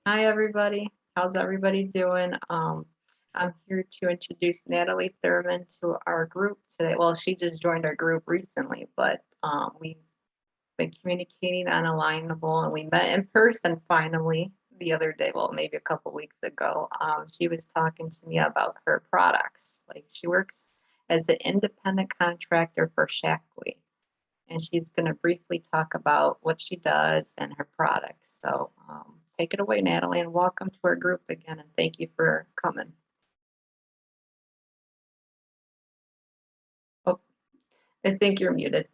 Hi, everybody. How's everybody doing? I'm here to introduce Natalie Thurmond to our group today. Well, she just joined our group recently, but we've been communicating on Alignable, and we met in person finally the other day. Well, maybe a couple weeks ago. She was talking to me about her products. Like she works as an independent contractor for Shackley, and she's going to briefly talk about what she does and her products. So take it away, Natalie, and welcome to our group again, and thank you for coming. Oh, I think you're muted.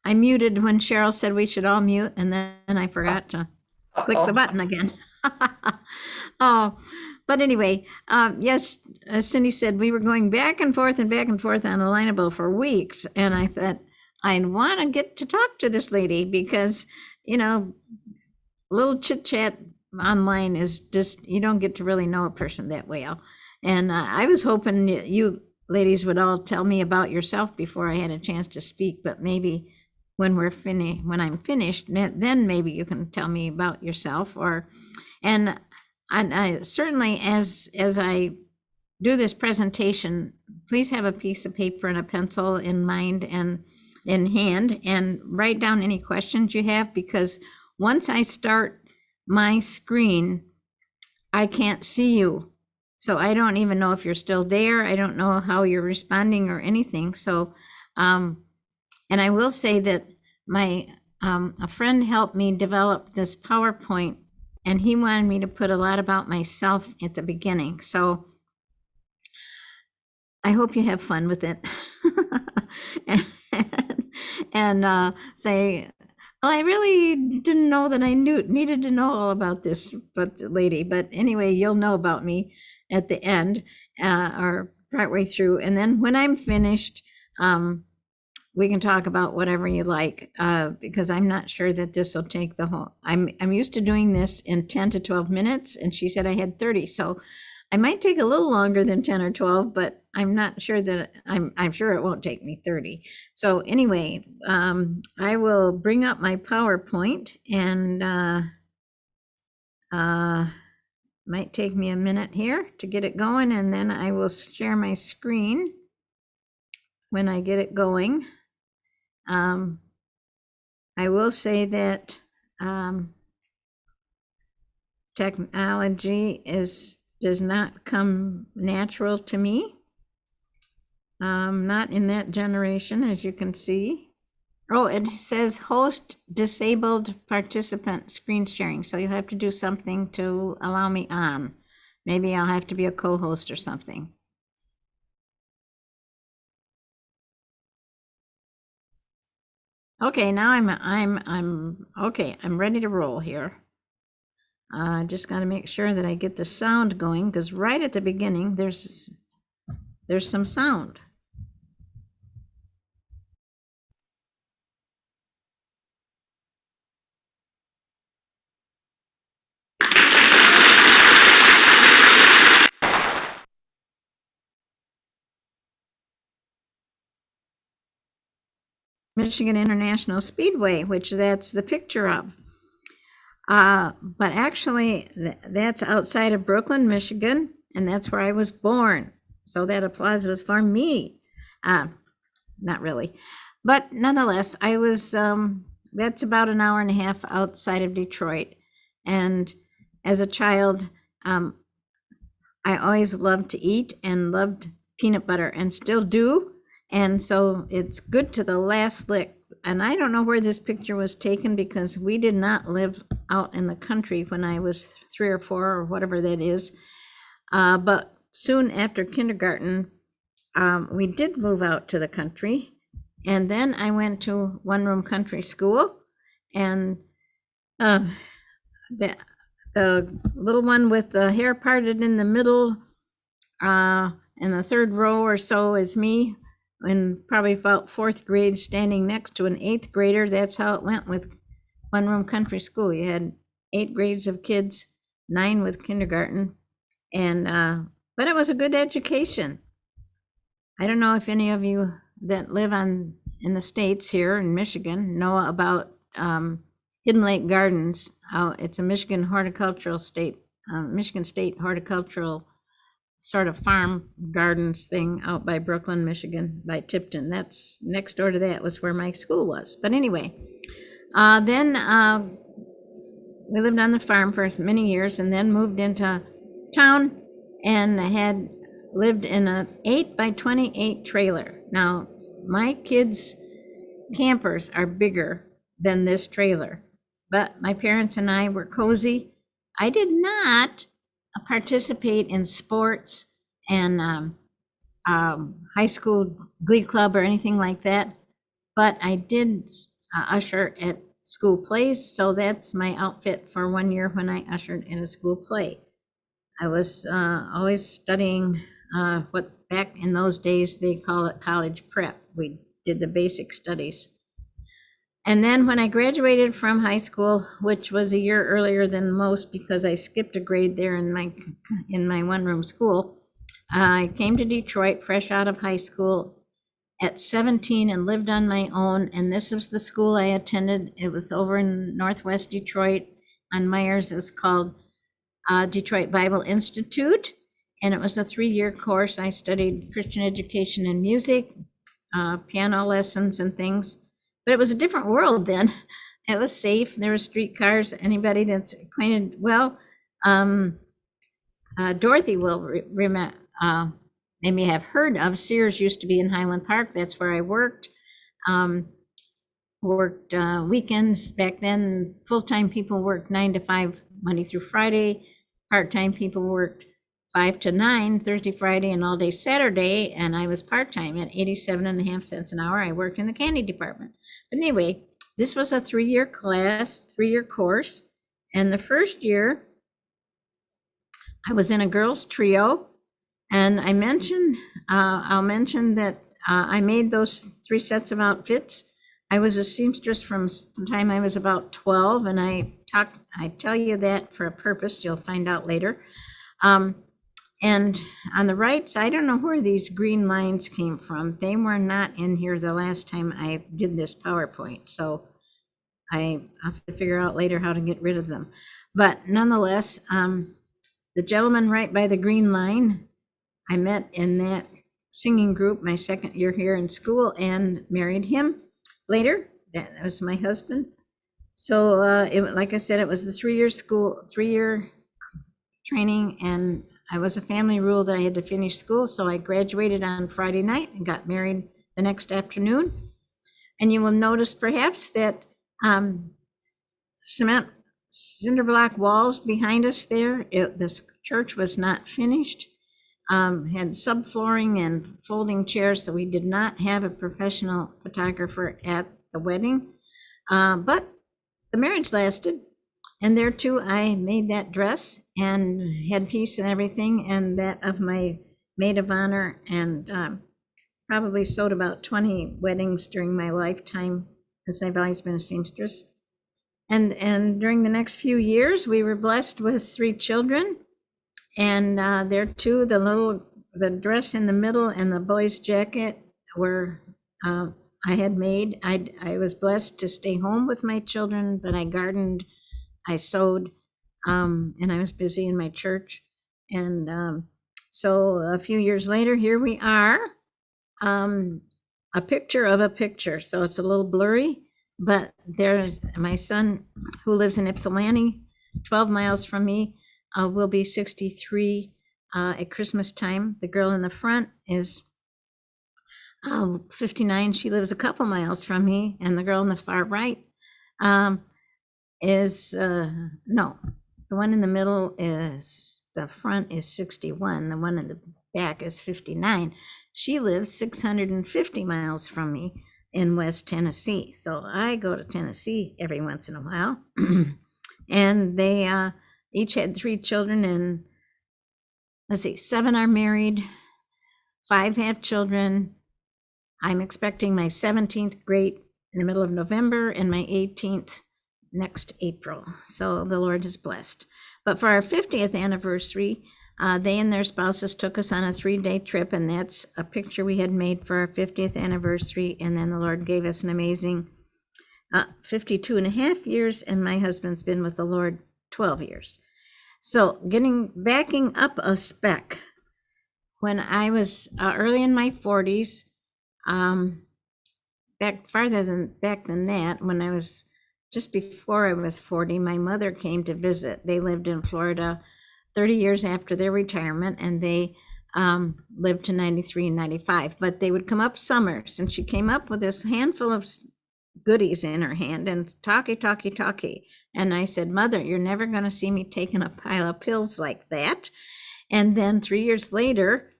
I muted when Cheryl said we should all mute, and then I forgot to click the button again. Oh, but anyway, yes, as Cindy said, we were going back and forth on Alignable for weeks, and I thought I'd want to get to talk to this lady because, little chit chat online is just, you don't get to really know a person that well. And I was hoping you ladies would all tell me about yourself before I had a chance to speak, but maybe when I'm finished, then maybe you can tell me about yourself. And I certainly, as I do this presentation, please have a piece of paper and a pencil in mind and in hand, and write down any questions you have, because once I start my screen, I can't see you. So I don't even know if you're still there. I don't know how you're responding or anything. So, and I will say that a friend helped me develop this PowerPoint, and he wanted me to put a lot about myself at the beginning. So I hope you have fun with it. and say, well, I really didn't know that I needed to know all about this, but lady. But anyway, you'll know about me at the end, or partway through, and then when I'm finished, we can talk about whatever you like, because I'm not sure that this will take the whole. I'm used to doing this in 10 to 12 minutes, and she said I had 30, so I might take a little longer than 10 or 12, but I'm not sure that I'm sure it won't take me 30. So anyway, I will bring up my PowerPoint, and might take me a minute here to get it going, and then I will share my screen when I get it going. I will say that technology does not come natural to me. Not in that generation, as you can see. Oh, it says host disabled participant screen sharing. So you'll have to do something to allow me on. Maybe I'll have to be a co-host or something. Okay, now I'm okay. I'm ready to roll here. Just got to make sure that I get the sound going, because right at the beginning there's some sound. Michigan International Speedway, which that's the picture of. But actually, that's outside of Brooklyn, Michigan, and that's where I was born. So that applause was for me. Not really. But nonetheless, I was, that's about an hour and a half outside of Detroit. And as a child, I always loved to eat and loved peanut butter, and still do. And so it's good to the last lick. And I don't know where this picture was taken, because we did not live out in the country when I was 3 or 4 or whatever that is. But soon after kindergarten, we did move out to the country. And then I went to one-room country school. And the little one with the hair parted in the middle, in the third row or so, is me, in probably about 4th grade, standing next to an 8th grader. That's how it went with one-room country school. You had 8 grades of kids, 9 with kindergarten, and but it was a good education. I don't know if any of you that live in the States here in Michigan know about Hidden Lake Gardens. It's a Michigan State horticultural sort of farm gardens thing out by Brooklyn, Michigan, by Tipton. That's next door to that was where my school was. But anyway, then we lived on the farm for many years and then moved into town and had lived in an 8x28 trailer. Now, my kids' campers are bigger than this trailer, but my parents and I were cozy. I did not participate in sports and high school glee club or anything like that, but I did usher at school plays, so that's my outfit for 1 year when I ushered in a school play. I was always studying what back in those days they call it college prep. We did the basic studies. And then when I graduated from high school, which was a year earlier than most because I skipped a grade there in my one-room school, I came to Detroit fresh out of high school at 17 and lived on my own. And this was the school I attended. It was over in Northwest Detroit on Myers. It was called Detroit Bible Institute. And it was a 3-year course. I studied Christian education and music, piano lessons and things. But it was a different world then. It was safe. There were streetcars. Anybody that's acquainted, well, Dorothy will remember. They may have heard of Sears. Used to be in Highland Park. That's where I worked. Worked weekends back then. Full-time people worked 9 to 5 Monday through Friday. Part-time people worked 5 to 9 Thursday, Friday, and all day Saturday. And I was part-time at 87.5 cents an hour. I worked in the candy department. But anyway, this was a 3-year class, 3-year course. And the first year, I was in a girls' trio. And I'll mention that I made those 3 sets of outfits. I was a seamstress from the time I was about 12, and I tell you that for a purpose. You'll find out later. And on the right side, I don't know where these green lines came from. They were not in here the last time I did this PowerPoint, so I have to figure out later how to get rid of them. But nonetheless, the gentleman right by the green line, I met in that singing group my second year here in school and married him later. That was my husband. So like I said, it was the 3-year training, and I was a family rule that I had to finish school. So I graduated on Friday night and got married the next afternoon. And you will notice perhaps that cement cinder block walls behind us there, this church was not finished. Had subflooring and folding chairs, so we did not have a professional photographer at the wedding. But the marriage lasted. And there too, I made that dress and headpiece and everything, and that of my maid of honor, and probably sewed about 20 weddings during my lifetime, because I've always been a seamstress. And during the next few years, we were blessed with 3 children. And there too, the dress in the middle and the boy's jacket were I had made. I was blessed to stay home with my children, but I gardened, I sewed, and I was busy in my church. And so a few years later, here we are, a picture of a picture. So it's a little blurry, but there's my son who lives in Ypsilanti, 12 miles from me. Will be 63 at Christmas time. The girl in the front is 59. She lives a couple miles from me. And the girl in the far right is, no, the one in the middle is, the front is 61. The one in the back is 59. She lives 650 miles from me in West Tennessee. So I go to Tennessee every once in a while. And they each had 3 children, and let's see, 7 are married, 5 have children. I'm expecting my 17th great in the middle of November and my 18th next April. So the Lord is blessed. But for our 50th anniversary, they and their spouses took us on a 3-day trip, and that's a picture we had made for our 50th anniversary. And then the Lord gave us an amazing 52 and a half years, and my husband's been with the Lord 12 years. So backing up a speck, when I was early in my 40s, back than that, when I was just before I was 40, my mother came to visit. They lived in Florida 30 years after their retirement, and they lived to 93 and 95. But they would come up summers, and she came up with this handful of goodies in her hand and talkie. And I said, Mother, you're never going to see me taking a pile of pills like that. And then 3 years later,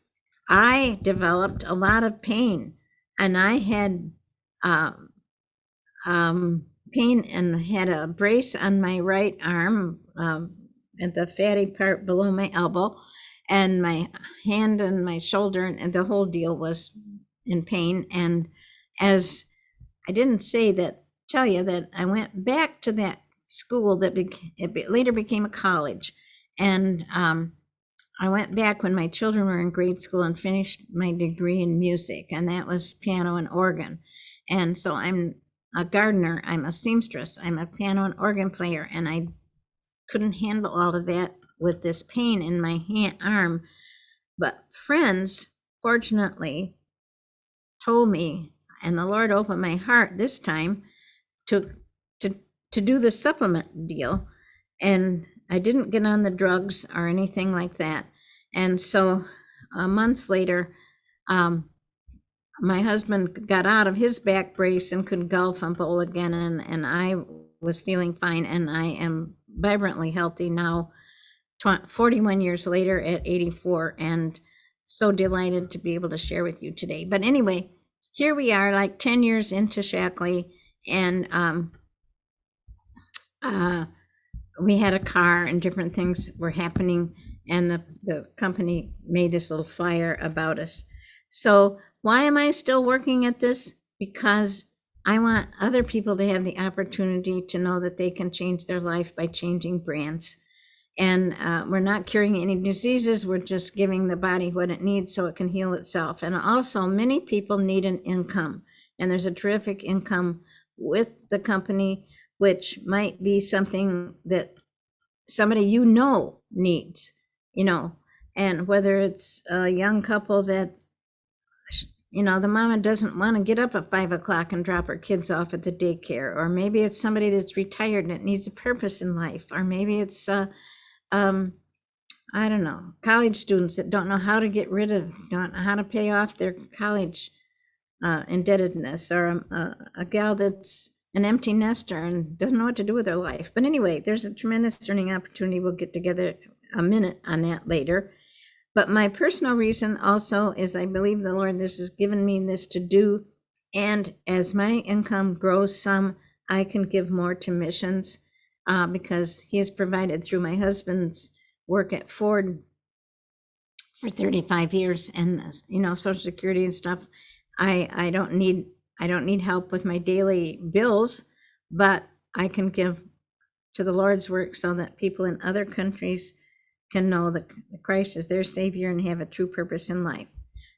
I developed a lot of pain, and I had pain and had a brace on my right arm at the fatty part below my elbow, and my hand and my shoulder, and the whole deal was in pain. And as I didn't tell you that I went back to that school that later became a college, and I went back when my children were in grade school and finished my degree in music, and that was piano and organ. And so I'm a gardener, I'm a seamstress, I'm a piano and organ player, and I couldn't handle all of that with this pain in my arm. But friends, fortunately, told me, and the Lord opened my heart this time to do the supplement deal. And I didn't get on the drugs or anything like that. And so months later, my husband got out of his back brace and could golf and bowl again. And I was feeling fine, and I am vibrantly healthy now, 41 years later at 84, and so delighted to be able to share with you today. But anyway, here we are, like 10 years into Shackley, and we had a car and different things were happening, and the company made this little flyer about us. So why am I still working at this? Because I want other people to have the opportunity to know that they can change their life by changing brands. And we're not curing any diseases, we're just giving the body what it needs so it can heal itself. And also, many people need an income, and there's a terrific income with the company, which might be something that somebody needs, and whether it's a young couple that, the mama doesn't want to get up at 5 o'clock and drop her kids off at the daycare, or maybe it's somebody that's retired and it needs a purpose in life, or maybe it's I don't know, college students that don't know how to don't know how to pay off their college indebtedness, or a gal that's an empty nester and doesn't know what to do with her life. But anyway, there's a tremendous earning opportunity. We'll get together a minute on that later. But my personal reason also is I believe the Lord has given me this to do. And as my income grows some, I can give more to missions because he has provided through my husband's work at Ford for 35 years, and Social Security and stuff. I don't need help with my daily bills, but I can give to the Lord's work so that people in other countries can know that Christ is their Savior and have a true purpose in life.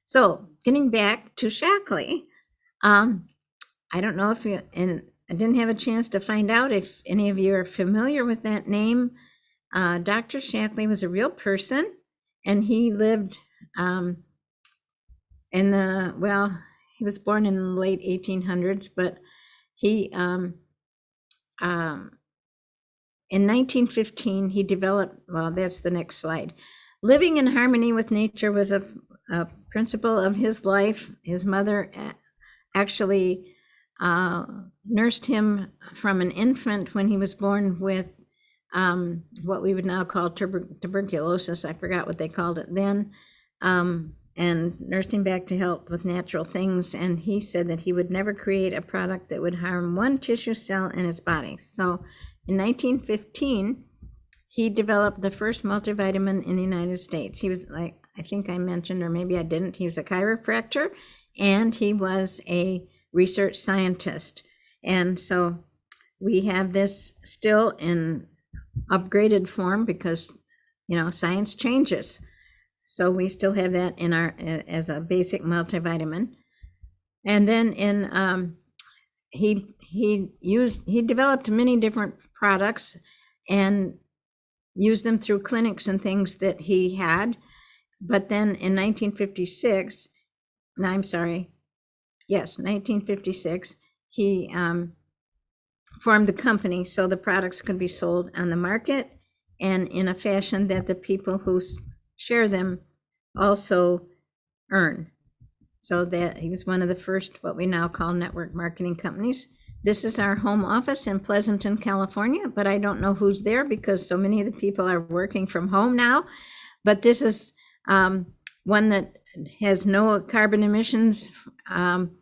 So getting back to Shackley, I don't know if and I didn't have a chance to find out if any of you are familiar with that name. Dr. Shackley was a real person, and he lived he was born in the late 1800s, but he in 1915, he developed, that's the next slide. Living in harmony with nature was a principle of his life. His mother actually nursed him from an infant when he was born with what we would now call tuberculosis. I forgot what they called it then. And nursed him back to health with natural things. And he said that he would never create a product that would harm one tissue cell in his body. So in 1915, he developed the first multivitamin in the United States. He was, like, I think I mentioned, or maybe I didn't, he was a chiropractor, and he was a research scientist. And so we have this still in upgraded form because, science changes. So we still have that in as a basic multivitamin. And then in he developed many different products and used them through clinics and things that he had. But then in 1956, no, I'm sorry, yes, 1956, he formed the company so the products could be sold on the market and in a fashion that the people who share them also earn. So that he was one of the first, what we now call network marketing companies. This is our home office in Pleasanton, California, but I don't know who's there because so many of the people are working from home now. But this is one that has no carbon emissions, and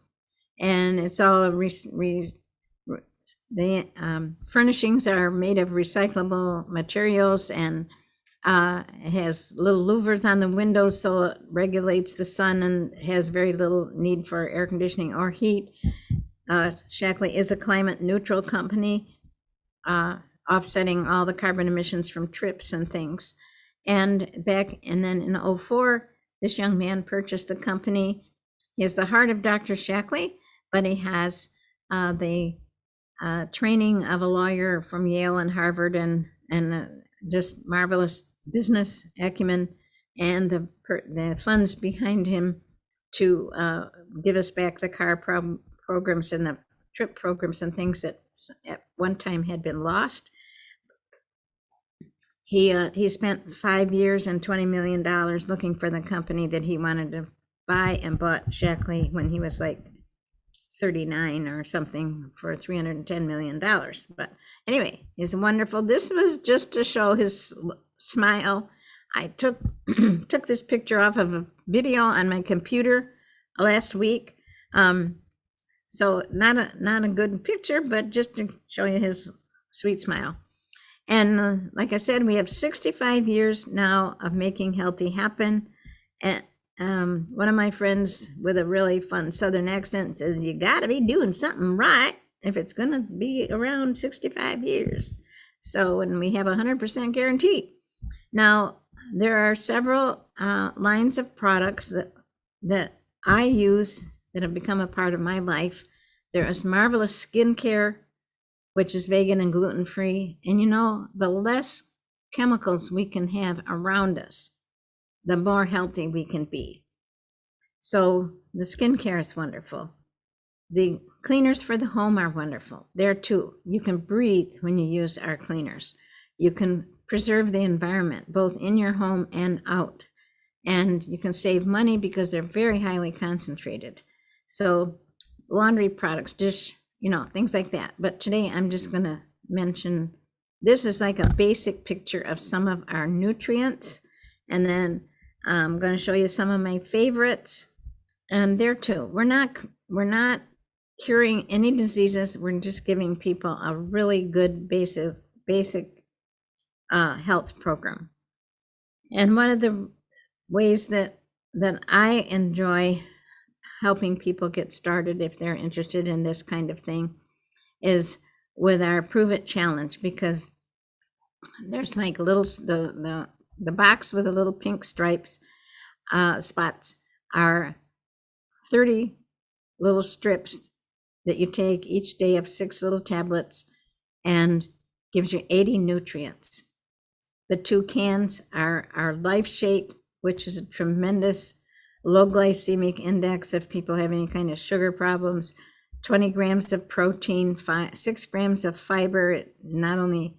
it's all the furnishings are made of recyclable materials, and it has little louvers on the windows so it regulates the sun and has very little need for air conditioning or heat. Shaklee is a climate neutral company, offsetting all the carbon emissions from trips and things. And then in 2004, this young man purchased the company. He has the heart of Dr. Shaklee, but he has the training of a lawyer from Yale and Harvard, and just marvelous business acumen, and the funds behind him to give us back the car programs and the trip programs and things that at one time had been lost. He spent 5 years and $20 million looking for the company that he wanted to buy, and bought Shaklee when he was like 39 or something for $310 million. But anyway, he's wonderful. This was just to show his smile. I took this picture off of a video on my computer last week. So not a good picture, but just to show you his sweet smile. And like I said, we have 65 years now of making healthy happen. And one of my friends with a really fun Southern accent says, you got to be doing something right if it's going to be around 65 years. So, when we have 100% guarantee. Now, there are several lines of products that I use that have become a part of my life. There is marvelous skincare, which is vegan and gluten-free. And the less chemicals we can have around us, the more healthy we can be. So the skincare is wonderful. The cleaners for the home are wonderful. There too, you can breathe when you use our cleaners. You can preserve the environment, both in your home and out. And you can save money because they're very highly concentrated. So laundry products, dish, things like that. But today I'm just going to mention, this is like a basic picture of some of our nutrients. And then I'm going to show you some of my favorites. And there too, we're not curing any diseases. We're just giving people a really good basic health program. And one of the ways that I enjoy helping people get started, if they're interested in this kind of thing, is with our Prove It Challenge, because there's like little, the box with the little pink stripes, spots are 30 little strips that you take each day of 6 little tablets, and gives you 80 nutrients. The 2 cans are Life Shake, which is a tremendous low glycemic index if people have any kind of sugar problems, 20 grams of protein, 6 grams of fiber. It not only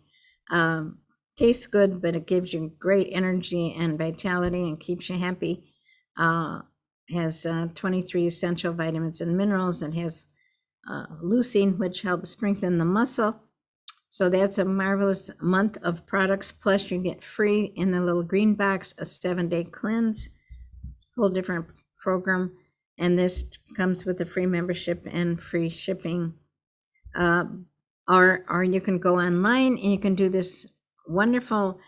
tastes good, but it gives you great energy and vitality and keeps you happy. Has 23 essential vitamins and minerals, and has leucine, which helps strengthen the muscle. So that's a marvelous month of products. Plus, you get free in the little green box a 7-day cleanse, whole different program. And this comes with a free membership and free shipping. Or you can go online and you can do this wonderful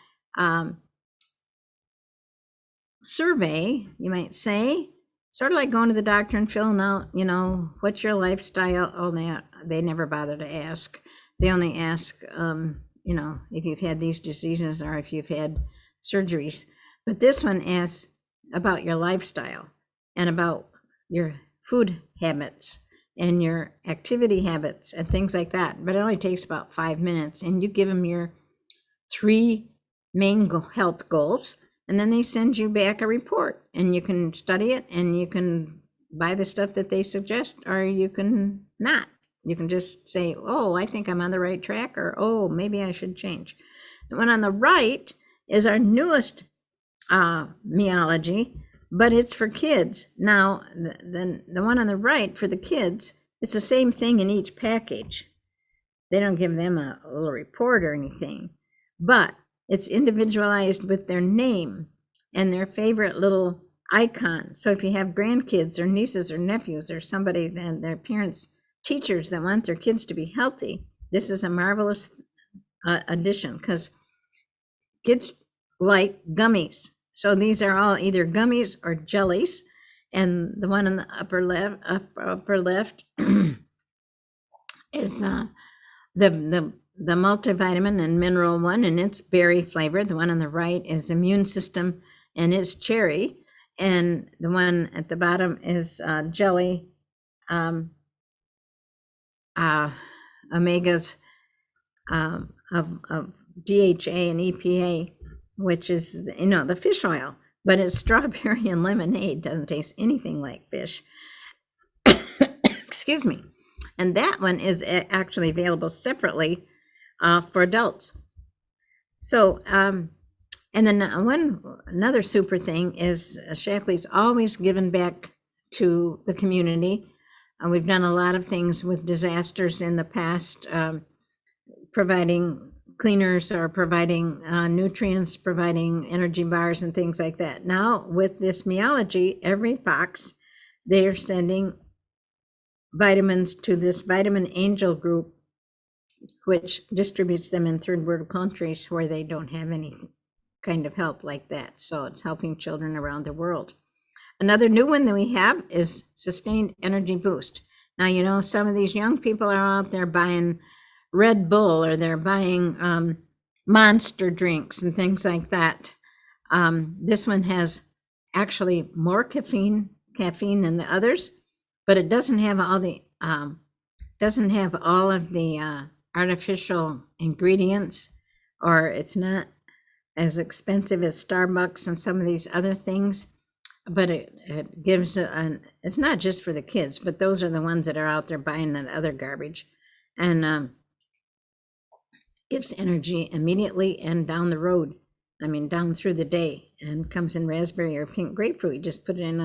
survey, you might say, sort of like going to the doctor and filling out, what's your lifestyle? Oh, they never bother to ask. They only ask, if you've had these diseases or if you've had surgeries. But this one asks about your lifestyle and about your food habits and your activity habits and things like that. But it only takes about 5 minutes, and you give them your 3 main health goals, and then they send you back a report, and you can study it, and you can buy the stuff that they suggest, or you can not. You can just say, oh, I think I'm on the right track, or oh, maybe I should change. The one on the right is our newest myology, but it's for kids. Now, the one on the right for the kids, it's the same thing in each package. They don't give them a little report or anything, but it's individualized with their name and their favorite little icon. So if you have grandkids or nieces or nephews or somebody, then their parents, teachers that want their kids to be healthy, this is a marvelous addition, because kids like gummies. So these are all either gummies or jellies. And the one in the upper left is the multivitamin and mineral one, and it's berry flavored. The one on the right is immune system, and it's cherry. And the one at the bottom is jelly, omegas of DHA and EPA, which is, the fish oil, but it's strawberry and lemonade. Doesn't taste anything like fish. Excuse me. And that one is actually available separately for adults. So, and then another super thing is Shaklee's always given back to the community. We've done a lot of things with disasters in the past, providing cleaners or providing nutrients, providing energy bars and things like that. Now with this myology, every box, they're sending vitamins to this Vitamin Angel group, which distributes them in third world countries where they don't have any kind of help like that. So it's helping children around the world. Another new one that we have is Sustained Energy Boost. Now, some of these young people are out there buying Red Bull, or they're buying Monster drinks and things like that. This one has actually more caffeine than the others, but it doesn't have all of the artificial ingredients, or it's not as expensive as Starbucks and some of these other things. But it gives it's not just for the kids, but those are the ones that are out there buying that other garbage, and gives energy immediately and down the road. I mean, down through the day, and comes in raspberry or pink grapefruit. You just put it in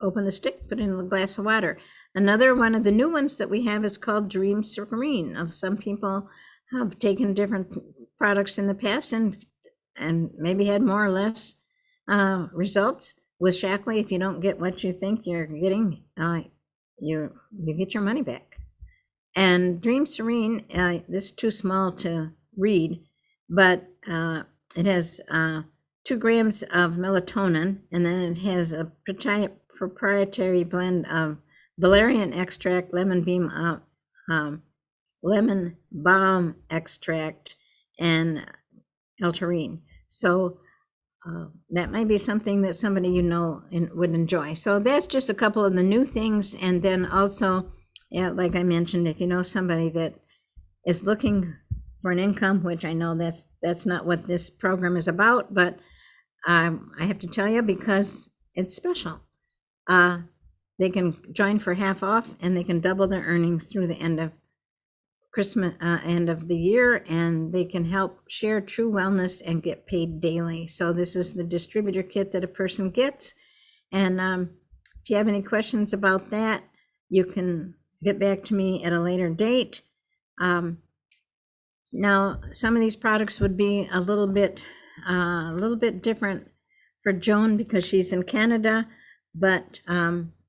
open the stick, put it in a glass of water. Another one of the new ones that we have is called Dream Serene. Now, some people have taken different products in the past and maybe had more or less results. With Shaklee, if you don't get what you think you're getting, you get your money back. And Dream Serene, this is too small to read, but it has 2 grams of melatonin, and then it has a proprietary blend of valerian extract, lemon balm extract, and L-taurine. So that might be something that somebody would enjoy. So that's just a couple of the new things. And then also, like I mentioned, if you know somebody that is looking for an income, which I know that's not what this program is about, but I have to tell you, because it's special, they can join for half off, and they can double their earnings through the end of Christmas, end of the year, and they can help share true wellness and get paid daily. So this is the distributor kit that a person gets. And if you have any questions about that, you can get back to me at a later date. Now, some of these products would be a little bit different for Joan because she's in Canada, but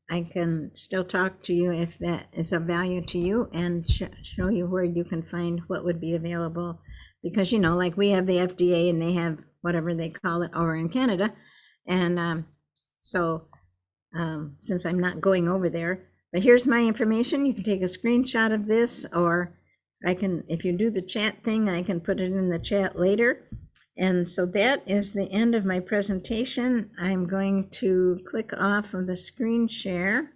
I can still talk to you if that is of value to you, and show you where you can find what would be available, because like we have the FDA and they have whatever they call it over in Canada, and so since I'm not going over there, but here's my information. You can take a screenshot of this, or if you do the chat thing, I can put it in the chat later. And so that is the end of my presentation. I'm going to click off of the screen share.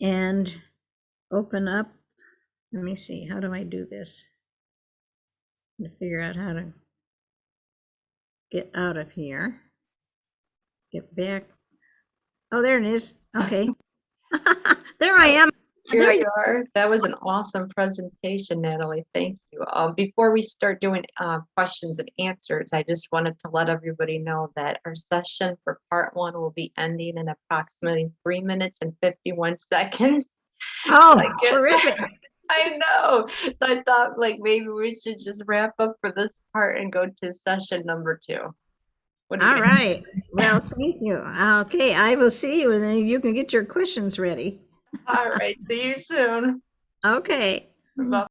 and open up. Let me see, how do I do this? To figure out how to get out of here. Get back. Oh, there it is. Okay. There I am. Here There you are. That was an awesome presentation, Natalie. Thank you. Before we start doing questions and answers, I just wanted to let everybody know that our session for part 1 will be ending in approximately 3 minutes and 51 seconds. Oh, I get, terrific. I know. So I thought like maybe we should just wrap up for this part and go to session number 2. What do you All think? right. Well, thank you. Okay, I will see you and then you can get your questions ready. All right. See you soon. Okay. Bye.